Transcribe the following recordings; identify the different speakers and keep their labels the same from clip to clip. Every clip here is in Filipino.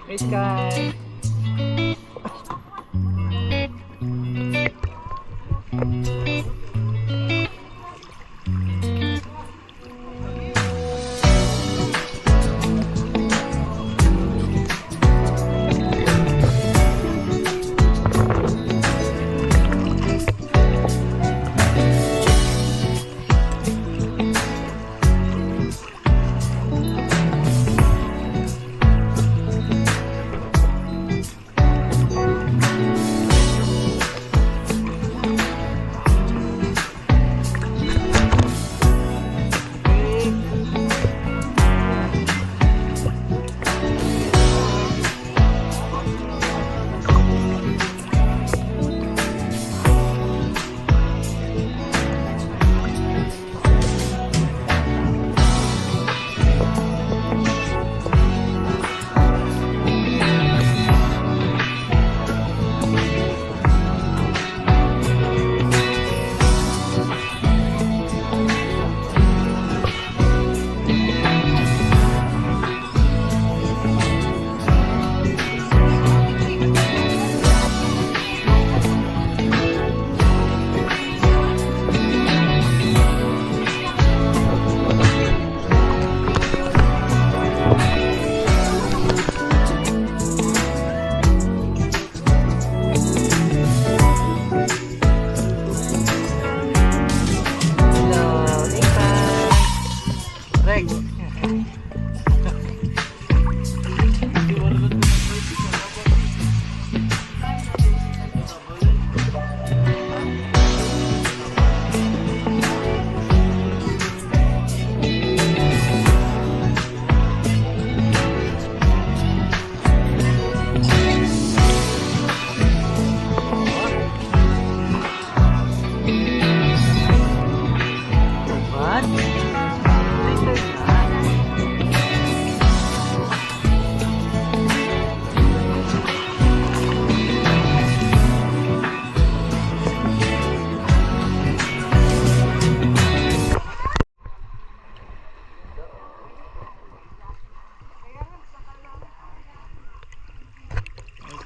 Speaker 1: Hey, Sky.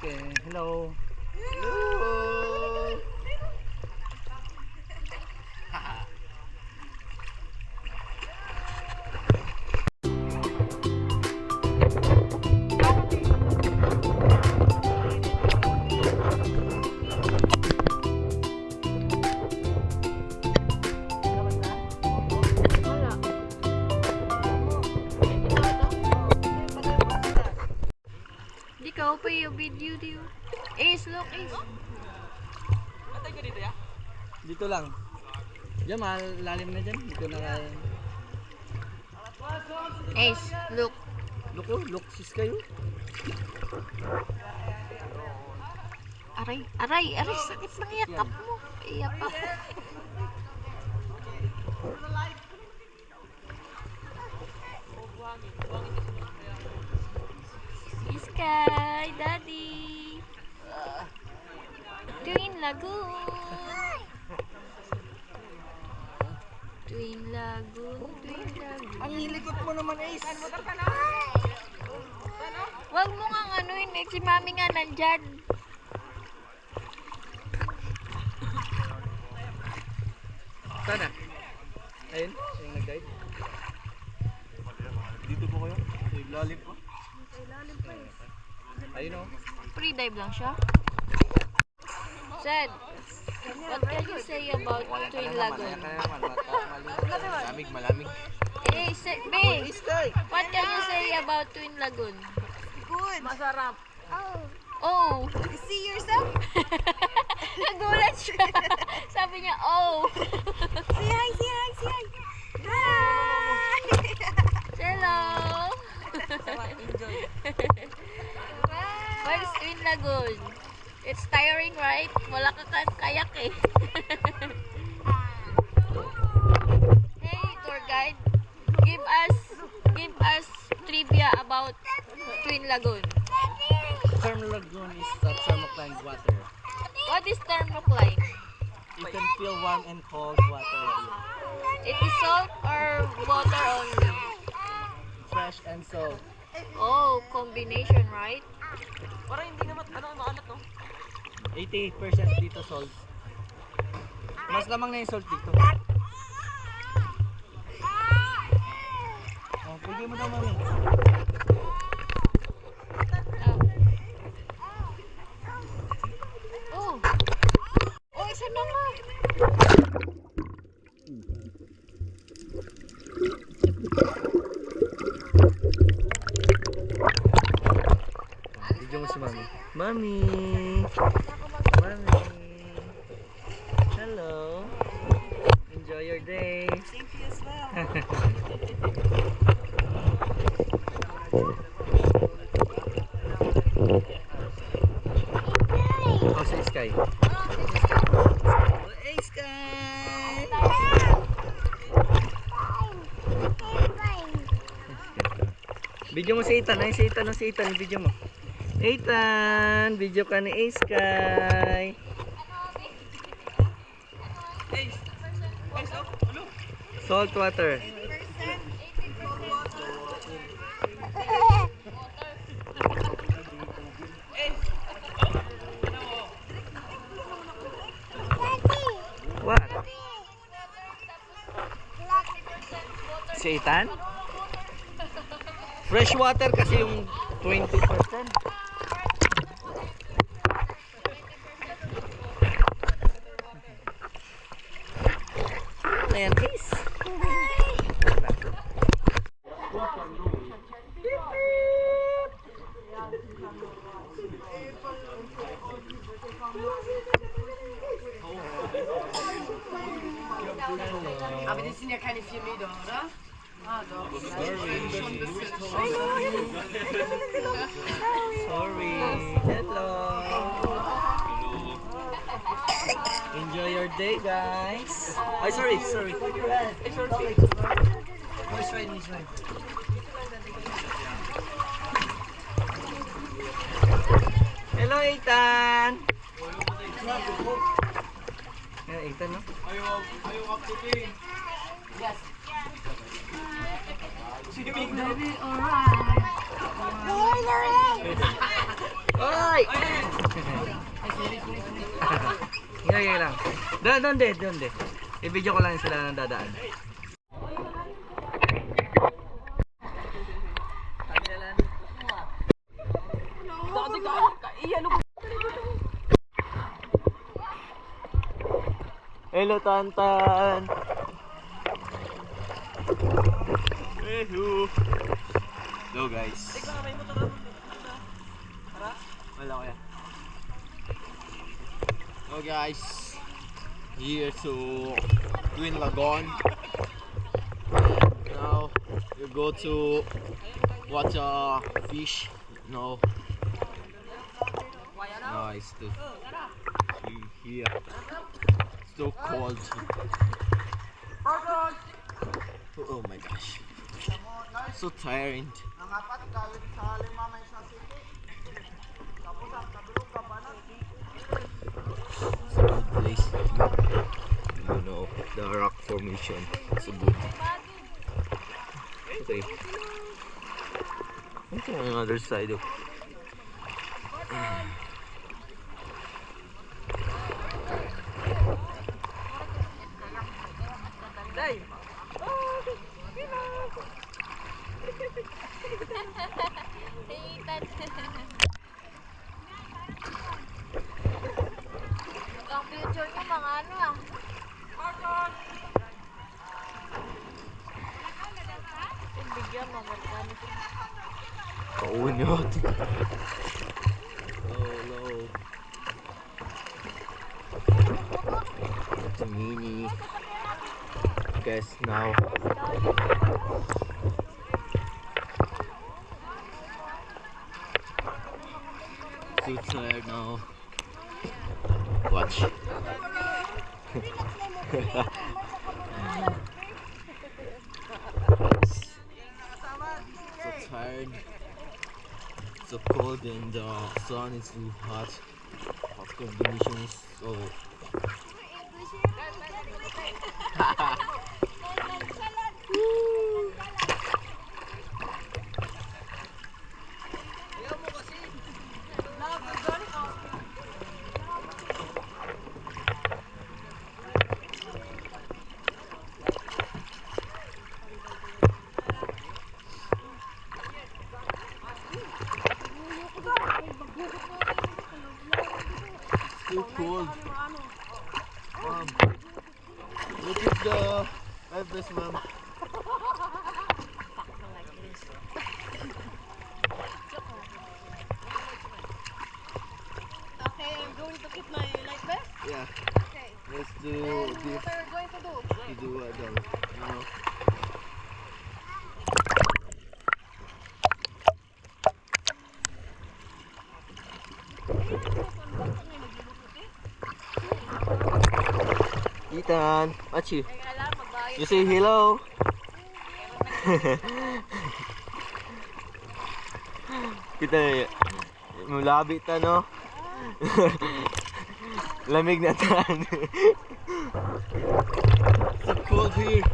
Speaker 1: Okay, hello.
Speaker 2: Hello.
Speaker 3: Di ka pa yung video di. Ace, look, Ace.
Speaker 2: Matay ka dito ya?
Speaker 1: Dito lang. Diyan, malalim na dyan. Dito na kaya.
Speaker 3: Ace, look.
Speaker 1: Look, oh, look, sis kayo.
Speaker 3: Aray, aray, aray, sakit ng yakap mo. Iyak pa. Sky, Daddy. Twin Lagoon. Twin Lagoon, Twin Lagoon.
Speaker 1: Ang hilikot mo naman, Ace.
Speaker 3: Wag mo nga anuin eh, si Mami nga nandyan.
Speaker 1: Sana. Ayun, yung nag-guide. Dito po kayo. Sa ilalim po. Ayun o.
Speaker 3: Free dive lang siya. Zed, what can you say about Twin Lagoon?
Speaker 1: Malamig.
Speaker 3: Hey, Be,
Speaker 1: Sky.
Speaker 3: what can you say about Twin Lagoon?
Speaker 4: Good.
Speaker 2: Masarap.
Speaker 3: Oh,
Speaker 4: You see yourself?
Speaker 3: nagulat siya. Sabi niya, oh.
Speaker 4: Say hi, say hi, say hi. Hi.
Speaker 3: Hello.
Speaker 2: Enjoy.
Speaker 3: Where's Twin Lagoon? It's tiring, right? Wala ka kayak eh. Hey, tour guide. Give us trivia about Twin Lagoon.
Speaker 1: Lagoon is thermocline water.
Speaker 3: What is thermocline?
Speaker 1: You can feel warm and cold water here.
Speaker 3: It is salt or water only?
Speaker 1: Fresh and salt.
Speaker 3: Oh, combination, right?
Speaker 2: Parang hindi naman, maalat no?
Speaker 1: 80% dito salt. Mas lamang na yung salt dito. Oh, pwede mo daw mami.
Speaker 3: Oh. Oh, isa na nga.
Speaker 1: Video mo si mami. Mami! Mami! Hello! Enjoy your day!
Speaker 2: Thank you as well.
Speaker 1: Oh, si Sky. Oh, hey, Sky! Video mo si Ethan. Ay, si Ethan. Si Ethan. Video mo. Ethan! Video ka ni Sky. Salt water. What? Si Ethan? Fresh water kasi yung 20%. Ayan, guys.
Speaker 2: Aber das sind ja keine 4 Meter, oder? Ah, doch.
Speaker 1: Sorry. Hello. Enjoy your day, guys. Ay, sorry. Hello, Ethan. Yeah, Ethan, no? Oy! Ngayon lang. Doon de. I-video ko lang sila ng dadaan. Hello, Tantan. Hello. Hello, guys. Wala ko yan.
Speaker 5: Hello guys, here to Twin Lagoon. Now we go to watch fish. No, nice to see here. So cold. Oh my gosh, so tiring. It's a good place. You know, the rock formation. It's a good. Okay. What's on the other side of?
Speaker 3: Ang future niyo mga ano ah. Bigyan mo magkano.
Speaker 5: Pauwi niyo. Oh no. It's a mini. Guess now. So tired now. Watch. So tired. So cold and the sun is too hot. Hot combination is so. too cold. Look at the Everest, ma'am.
Speaker 4: Okay, I'm going to keep my life vest.
Speaker 5: Yeah.
Speaker 4: Okay.
Speaker 5: Let's do
Speaker 4: And
Speaker 5: this.
Speaker 4: what are we going to do?
Speaker 5: To do what though? You know? Ethan, Machi, you say hello. Kita mulabi ta no. Lamig na tan. So cold here.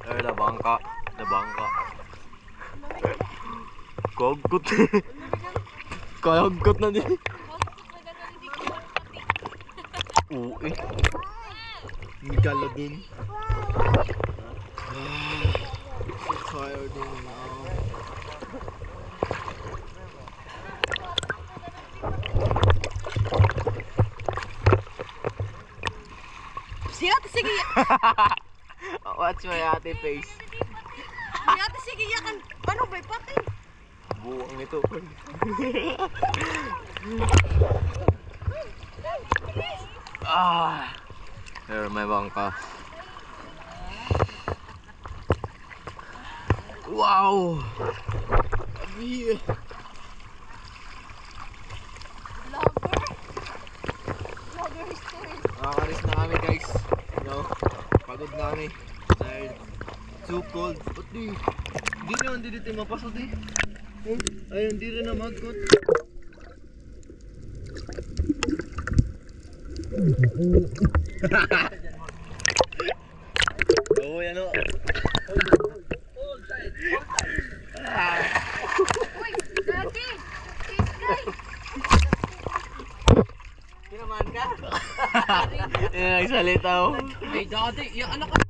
Speaker 5: There the bangka. The bangka. Kagot. Kagot na din. Oo eh. Nagkala dun. So tired now.
Speaker 4: Si ate, sige.
Speaker 5: Watch my ate face.
Speaker 4: Si ate, sige. Yakan. Ano ba? Pati.
Speaker 5: Buwang ito. Ah. There may bangka. Wow. Abi. Nakakaris na kami guys. No. Pagod na kami. Tired. Too cold. Ba't di? Hindi naman dito mapasok eh. Ayun, di rin na magkot. Oo, yan o.
Speaker 3: Uy, dati! This guy!
Speaker 1: Tinamaan ka?
Speaker 5: Yan, nagsalita o.
Speaker 2: Ay, dati, yung anak ka.